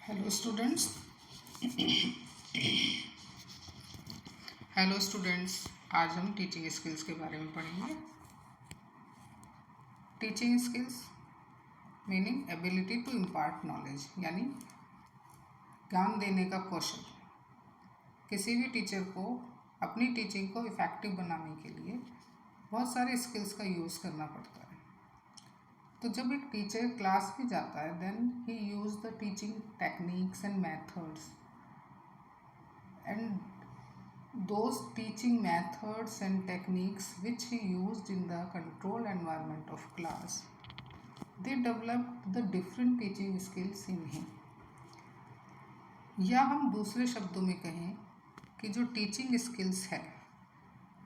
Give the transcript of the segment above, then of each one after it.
Hello students. Hello students, आज हम teaching skills के बारे में पढ़ेंगे। Teaching skills meaning ability to impart knowledge, यानी ज्ञान देने का कौशल। किसी भी टीचर को अपनी टीचिंग को इफ़ेक्टिव बनाने के लिए बहुत सारे स्किल्स का यूज़ करना पड़ता है। तो जब एक टीचर क्लास में जाता है, then he uses the teaching techniques and methods, and those teaching methods and techniques which he used in the controlled environment of class, they developed the different teaching skills in him. या हम दूसरे शब्दों में कहें कि जो teaching skills है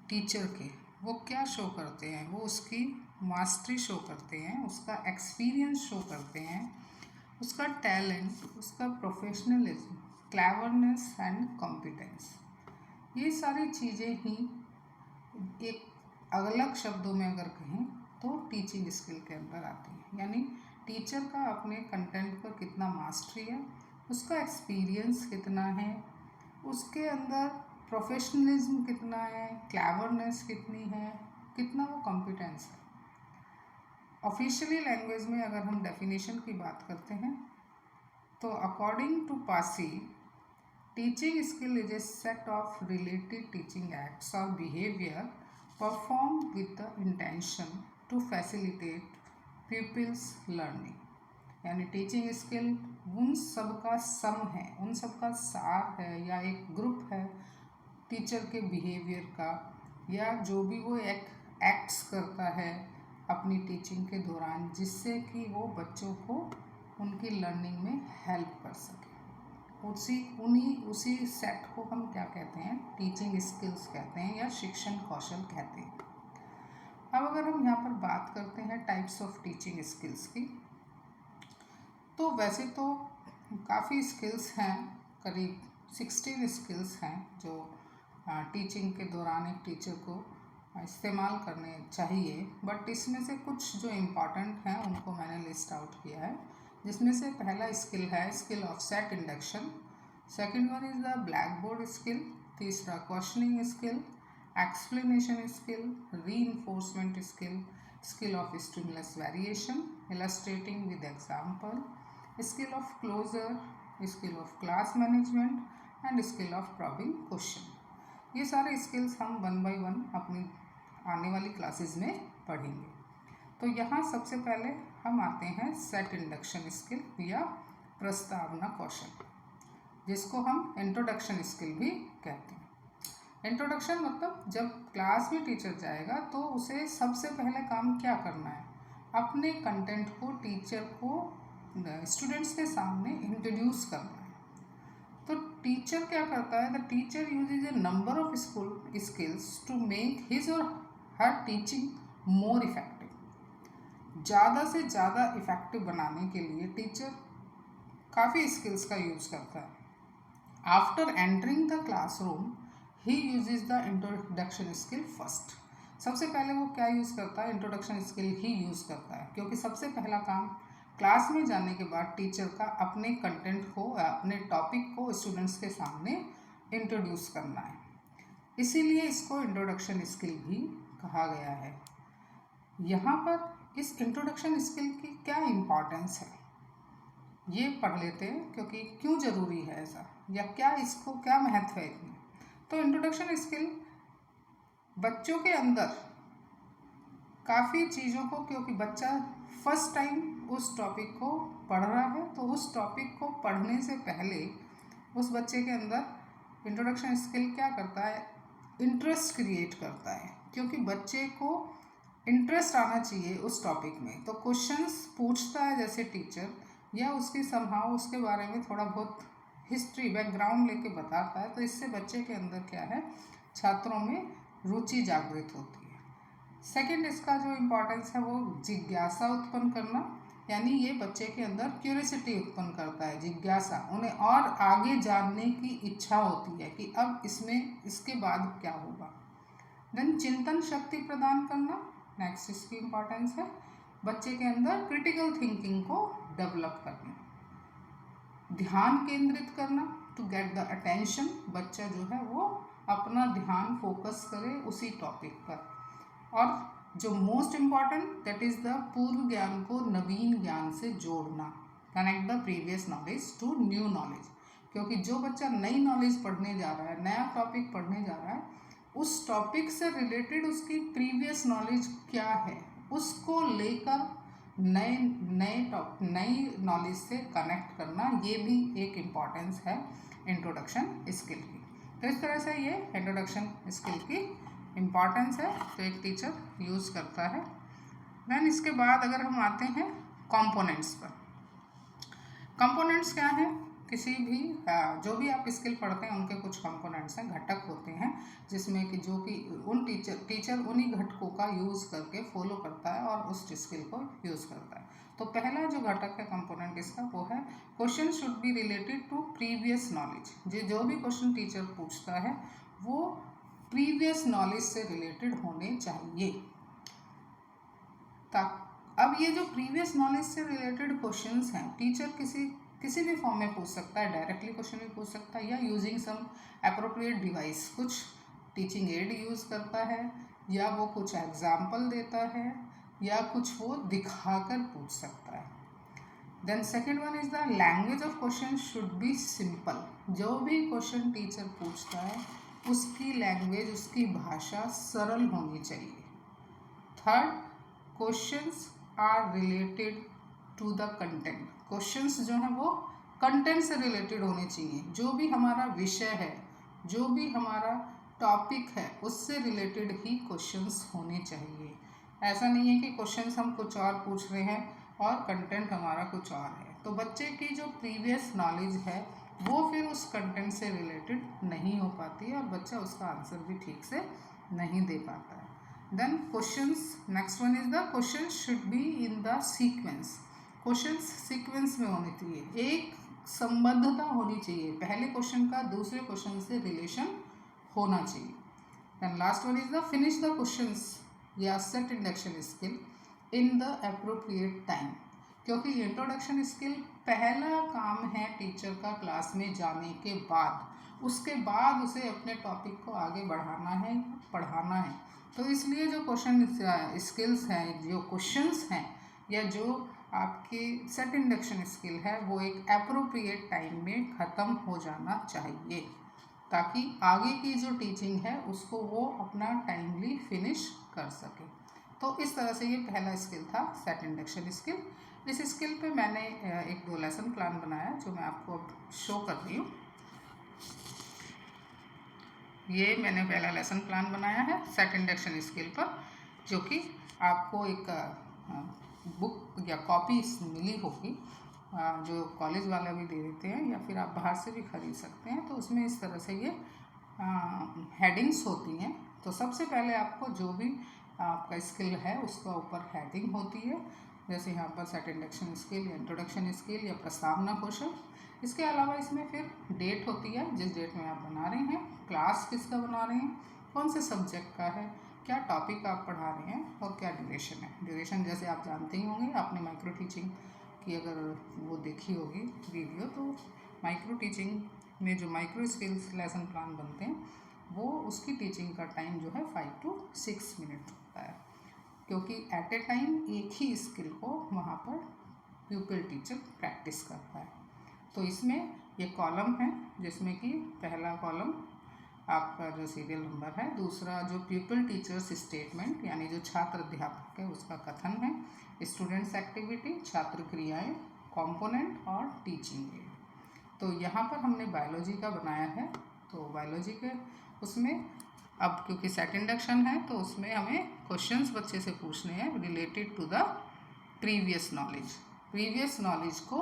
teacher के, वो क्या शो करते हैं? वो उसकी मास्टरी शो करते हैं, उसका एक्सपीरियंस शो करते हैं, उसका टैलेंट, उसका प्रोफेशनलिज्म, क्लेवरनेस एंड कॉम्पिटेंस। ये सारी चीज़ें ही एक अलग शब्दों में अगर कहें तो टीचिंग स्किल के अंदर आती है। यानी टीचर का अपने कंटेंट पर कितना मास्टरी है, उसका एक्सपीरियंस कितना है, उसके अंदर प्रोफेशनलिज्म कितना है, क्लेवरनेस कितनी है, कितना वो कॉम्पिटेंस है। ऑफिशियली लैंग्वेज में अगर हम डेफिनेशन की बात करते हैं तो according to Passi, teaching skill is a set of related teaching acts or behavior performed with the intention to facilitate pupils learning। यानी टीचिंग स्किल उन सब का सम है, उन सब का सार है, या एक ग्रुप है टीचर के बिहेवियर का, या जो भी वो एक एक्ट्स करता है अपनी टीचिंग के दौरान, जिससे कि वो बच्चों को उनकी लर्निंग में हेल्प कर सके। उसी सेट को हम क्या कहते हैं? टीचिंग स्किल्स कहते हैं, या शिक्षण कौशल कहते हैं। अब अगर हम यहाँ पर बात करते हैं टाइप्स ऑफ टीचिंग स्किल्स की, तो वैसे तो काफ़ी स्किल्स हैं, करीब 16 स्किल्स हैं जो टीचिंग के दौरान एक टीचर को इस्तेमाल करने चाहिए। बट इसमें से कुछ जो इम्पॉर्टेंट हैं उनको मैंने लिस्ट आउट किया है, जिसमें से पहला स्किल है skill of set induction, second one is the black board skill, तीसरा questioning skill, explanation skill, reinforcement skill, skill of stimulus variation, illustrating with example, skill of closure, skill of class management and skill of probing question. ये सारे skills हम one by one अपनी आने वाली classes में पढ़ेंगे। तो यहाँ सबसे पहले हम आते हैं सेट इंडक्शन स्किल या प्रस्तावना कौशल, जिसको हम इंट्रोडक्शन स्किल भी कहते हैं। इंट्रोडक्शन मतलब जब क्लास में टीचर जाएगा तो उसे सबसे पहले काम क्या करना है? अपने कंटेंट को टीचर को स्टूडेंट्स के सामने इंट्रोड्यूस करना है। तो टीचर क्या करता है? The teacher uses a number of skills to make his और हर टीचिंग मोर इफेक्टिव। ज़्यादा से ज़्यादा इफेक्टिव बनाने के लिए टीचर काफ़ी स्किल्स का यूज़ करता है। After entering the classroom he uses the introduction skill first. सबसे पहले वो क्या यूज़ करता है? इंट्रोडक्शन स्किल ही यूज़ करता है, क्योंकि सबसे पहला काम क्लास में जाने के बाद टीचर का अपने कंटेंट को, अपने टॉपिक को स्टूडेंट्स के सामने इंट्रोड्यूस करना है। इसीलिए इसको इंट्रोडक्शन स्किल भी कहा गया है। यहाँ पर इस इंट्रोडक्शन स्किल की क्या इम्पॉर्टेंस है ये पढ़ लेते हैं, क्योंकि क्यों ज़रूरी है ऐसा, या क्या इसको क्या महत्व है इतनी। तो इंट्रोडक्शन स्किल बच्चों के अंदर काफ़ी चीज़ों को, क्योंकि बच्चा फर्स्ट टाइम उस टॉपिक को पढ़ रहा है, तो उस टॉपिक को पढ़ने से पहले उस बच्चे के अंदर इंट्रोडक्शन स्किल क्या करता है? इंटरेस्ट क्रिएट करता है, क्योंकि बच्चे को इंटरेस्ट आना चाहिए उस टॉपिक में। तो क्वेश्चंस पूछता है जैसे टीचर, या उसकी समहाउ उसके बारे में थोड़ा बहुत हिस्ट्री बैकग्राउंड लेके बताता है, तो इससे बच्चे के अंदर क्या है? छात्रों में रुचि जागृत होती है। सेकंड इसका जो इम्पोर्टेंस है वो जिज्ञासा उत्पन्न करना, यानी ये बच्चे के अंदर क्यूरियोसिटी उत्पन्न करता है, जिज्ञासा, उन्हें और आगे जानने की इच्छा होती है कि अब इसमें इसके बाद क्या होगा। देन चिंतन शक्ति प्रदान करना, नेक्स्ट इसकी इम्पोर्टेंस है बच्चे के अंदर क्रिटिकल थिंकिंग को डेवलप करना। ध्यान केंद्रित करना, टू गेट द अटेंशन, बच्चा जो है वो अपना ध्यान फोकस करे उसी टॉपिक पर। और जो most important that is the पूर्व ज्ञान को नवीन ज्ञान से जोड़ना, connect the previous knowledge to new knowledge, क्योंकि जो बच्चा नई नॉलेज पढ़ने जा रहा है, नया टॉपिक पढ़ने जा रहा है, उस टॉपिक से रिलेटेड उसकी प्रीवियस नॉलेज क्या है उसको लेकर नई नॉलेज से कनेक्ट करना, ये भी एक इम्पॉर्टेंस है इंट्रोडक्शन स्किल की। तो इस तरह से ये इंट्रोडक्शन स्किल की इम्पॉर्टेंस है, तो एक टीचर यूज़ करता है। देन इसके बाद अगर हम आते हैं कंपोनेंट्स पर। कंपोनेंट्स क्या हैं? किसी भी जो भी आप स्किल पढ़ते हैं उनके कुछ कंपोनेंट्स हैं, घटक होते हैं, जिसमें कि जो कि उन टीचर उन्हीं घटकों का यूज़ करके फॉलो करता है और उस स्किल को यूज़ करता है। तो पहला जो घटक है कंपोनेंट इसका वो है question should be related to previous knowledge. जो भी क्वेश्चन टीचर पूछता है वो प्रीवियस नॉलेज से रिलेटेड होने चाहिए। अब ये जो प्रीवियस नॉलेज से रिलेटेड क्वेश्चंस हैं, टीचर किसी भी फॉर्म में पूछ सकता है, डायरेक्टली क्वेश्चन भी पूछ सकता है, या यूजिंग सम अप्रोप्रिएट डिवाइस, कुछ टीचिंग एड यूज़ करता है, या वो कुछ एग्जाम्पल देता है, या कुछ वो दिखाकर पूछ सकता है। Then second one is the language of question should be simple. जो भी क्वेश्चन टीचर पूछता है उसकी लैंग्वेज, उसकी भाषा सरल होनी चाहिए। Third, questions are related to the content. Questions जो हैं वो कंटेंट से रिलेटेड होने चाहिए। जो भी हमारा विषय है, जो भी हमारा टॉपिक है, उससे रिलेटेड ही क्वेश्चंस होने चाहिए। ऐसा नहीं है कि क्वेश्चंस हम कुछ और पूछ रहे हैं और कंटेंट हमारा कुछ और है, तो बच्चे की जो प्रीवियस नॉलेज है वो फिर उस कंटेंट से रिलेटेड नहीं हो पाती है और बच्चा उसका आंसर भी ठीक से नहीं दे पाता है। Then questions, next one is the question should be in the sequence. Questions sequence में होने चाहिए, एक संबद्धता होनी चाहिए, पहले क्वेश्चन का दूसरे क्वेश्चन से रिलेशन होना चाहिए। Then last one is the finish the questions या set induction skill in the appropriate time, क्योंकि इंट्रोडक्शन स्किल पहला काम है टीचर का क्लास में जाने के बाद, उसके बाद उसे अपने टॉपिक को आगे बढ़ाना है, पढ़ाना है। तो इसलिए जो क्वेश्चन स्किल्स हैं, जो क्वेश्चंस हैं, या जो आपकी सेट इंडक्शन स्किल है, वो एक अप्रोप्रिएट टाइम में ख़त्म हो जाना चाहिए, ताकि आगे की जो टीचिंग है उसको वो अपना टाइमली फिनिश कर सके। तो इस तरह से ये पहला स्किल था, सेट इंडक्शन स्किल। इस स्किल पे मैंने एक 2 लेसन प्लान बनाया जो मैं आपको अब शो कर रही हूँ। ये मैंने पहला लेसन प्लान बनाया है सेट इंडक्शन स्किल पर, जो कि आपको एक बुक या कॉपी मिली होगी, जो कॉलेज वाला भी दे देते हैं, या फिर आप बाहर से भी खरीद सकते हैं। तो उसमें इस तरह से ये हेडिंग्स होती हैं। तो सबसे पहले आपको जो भी आपका स्किल है उसका ऊपर हेडिंग होती है, जैसे यहाँ पर सेट इंडक्शन स्किल या इंट्रोडक्शन स्किल या प्रस्तावना कौशल। इसके अलावा इसमें फिर डेट होती है, जिस डेट में आप बना रहे हैं, क्लास किसका बना रहे हैं, कौन से सब्जेक्ट का है, क्या टॉपिक आप पढ़ा रहे हैं और क्या ड्यूरेशन है। ड्यूरेशन जैसे आप जानते ही होंगे, आपने माइक्रो टीचिंग की अगर वो देखी होगी वीडियो, तो माइक्रो टीचिंग में जो माइक्रो स्किल्स लेसन प्लान बनते हैं वो उसकी टीचिंग का टाइम जो है 5 to 6 मिनट होता है, क्योंकि एट ए टाइम एक ही स्किल को वहाँ पर प्यूपिल टीचर प्रैक्टिस करता है। तो इसमें ये कॉलम है, जिसमें कि पहला कॉलम आपका जो सीरियल नंबर है, दूसरा जो प्यूपिल टीचर्स स्टेटमेंट यानी जो छात्र अध्यापक है उसका कथन है, स्टूडेंट्स एक्टिविटी, छात्र क्रियाएं, कंपोनेंट और टीचिंग एड। तो यहाँ पर हमने बायोलॉजी का बनाया है, तो बायोलॉजी के उसमें अब क्योंकि सेट इंडक्शन है तो उसमें हमें क्वेश्चंस बच्चे से पूछने हैं related to the previous knowledge. Previous knowledge को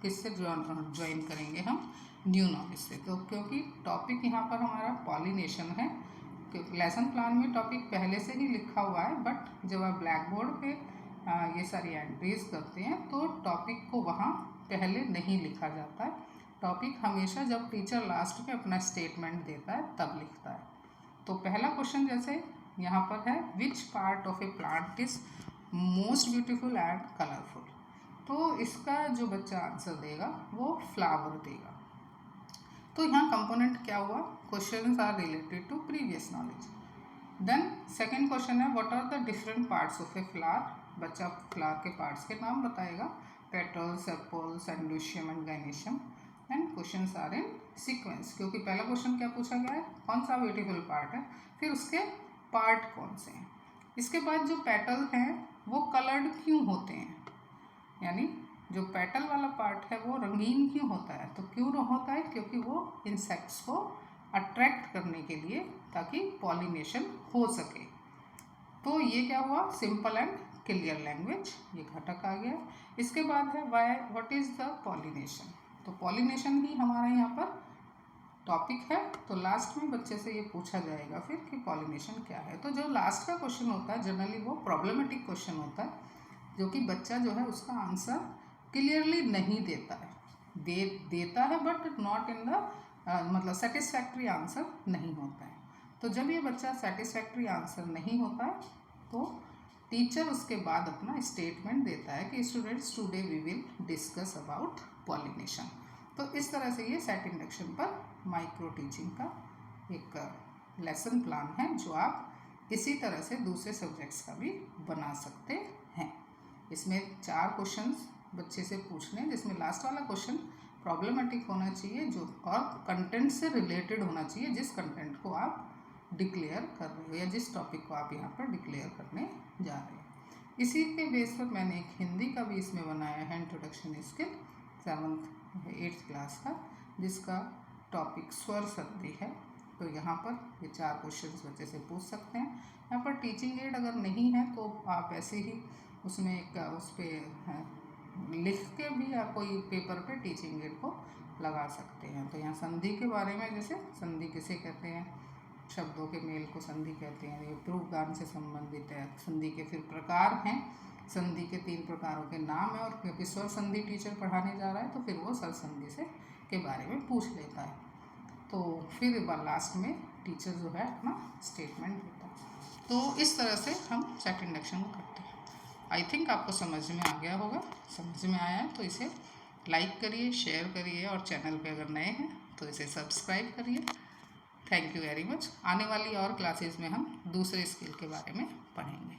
किससे ज्वाइन करेंगे हम, न्यू नॉलेज से। तो क्योंकि टॉपिक यहाँ पर हमारा पॉलिनेशन है, लेसन प्लान में टॉपिक पहले से ही लिखा हुआ है, बट जब आप ब्लैक बोर्ड पे ये सारी एंट्रीज करते हैं तो टॉपिक को वहाँ पहले नहीं लिखा जाता है। टॉपिक हमेशा जब टीचर लास्ट में अपना स्टेटमेंट देता है तब लिखता है। तो पहला क्वेश्चन जैसे यहाँ पर है, which part of A plant is most beautiful and colourful. तो इसका जो बच्चा आंसर देगा वो फ्लावर देगा। तो यहाँ कंपोनेंट क्या हुआ, questions are related to previous knowledge. Then second question है what are the different parts of a flower. बच्चा फ्लावर के पार्ट्स के नाम बताएगा, petals, sepals, androecium and gynoecium. And questions are in sequence, क्योंकि पहला क्वेश्चन क्या पूछा गया है, कौन सा ब्यूटीफुल पार्ट है, फिर उसके पार्ट कौन से हैं। इसके बाद जो पेटल हैं वो कलर्ड क्यों होते हैं, यानी जो पेटल वाला पार्ट है वो रंगीन क्यों होता है। तो क्यों होता है, क्योंकि वो इंसेक्ट्स को अट्रैक्ट करने के लिए, ताकि पॉलिनेशन हो सके। तो ये क्या हुआ, सिंपल एंड क्लियर लैंग्वेज, ये घटक आ गया। इसके बाद है व्हाट इज़ द पॉलिनेशन। तो पॉलिनेशन ही हमारा यहाँ पर टॉपिक है। तो लास्ट में बच्चे से ये पूछा जाएगा फिर कि पॉलिनेशन क्या है। तो जो लास्ट का क्वेश्चन होता है जनरली वो प्रॉब्लमेटिक क्वेश्चन होता है, जो कि बच्चा जो है उसका आंसर क्लियरली नहीं देता है, देता है बट नॉट इन द मतलब सेटिस्फैक्ट्री आंसर नहीं होता है। तो जब ये बच्चा सेटिस्फैक्ट्री आंसर नहीं होता है तो टीचर उसके बाद अपना स्टेटमेंट देता है कि students today we will discuss about pollination. तो इस तरह से ये सेट इंडक्शन पर माइक्रो टीचिंग का एक लेसन प्लान है, जो आप इसी तरह से दूसरे सब्जेक्ट्स का भी बना सकते हैं। इसमें 4 क्वेश्चंस बच्चे से पूछने, जिसमें लास्ट वाला क्वेश्चन प्रॉब्लमेटिक होना चाहिए, जो और कंटेंट से रिलेटेड होना चाहिए, जिस कंटेंट को आप डिक्लेयर कर रहे हो या जिस टॉपिक को आप यहाँ पर डिक्लेयर करने जा रहे हैं। इसी के बेस पर मैंने एक हिंदी का भी इसमें बनाया है, introduction skill 7th 8th class का, जिसका टॉपिक स्वर संधि है। तो यहाँ पर ये 4 क्वेश्चंस बच्चे से पूछ सकते हैं। यहाँ पर टीचिंग एड अगर नहीं है तो आप ऐसे ही उसमें एक उस पर लिख के भी आप कोई पेपर पे टीचिंग एड को लगा सकते हैं। तो यहाँ संधि के बारे में, जैसे संधि किसे कहते हैं, शब्दों के मेल को संधि कहते हैं, ये प्रूफगान से संबंधित है। संधि के फिर प्रकार हैं, संधि के 3 प्रकारों के नाम है, और क्योंकि स्वर संधि टीचर पढ़ाने जा रहा है तो फिर वो स्वर संधि से के बारे में पूछ लेता है। तो फिर एक बार लास्ट में टीचर जो है अपना स्टेटमेंट देता है। तो इस तरह से हम सेट इंडक्शन करते हैं। आई थिंक आपको समझ में आ गया होगा। समझ में आया है तो इसे लाइक करिए, शेयर करिए, और चैनल पे अगर नए हैं तो इसे सब्सक्राइब करिए। Thank you very much. आने वाली और क्लासेस में हम दूसरे स्किल के बारे में पढ़ेंगे।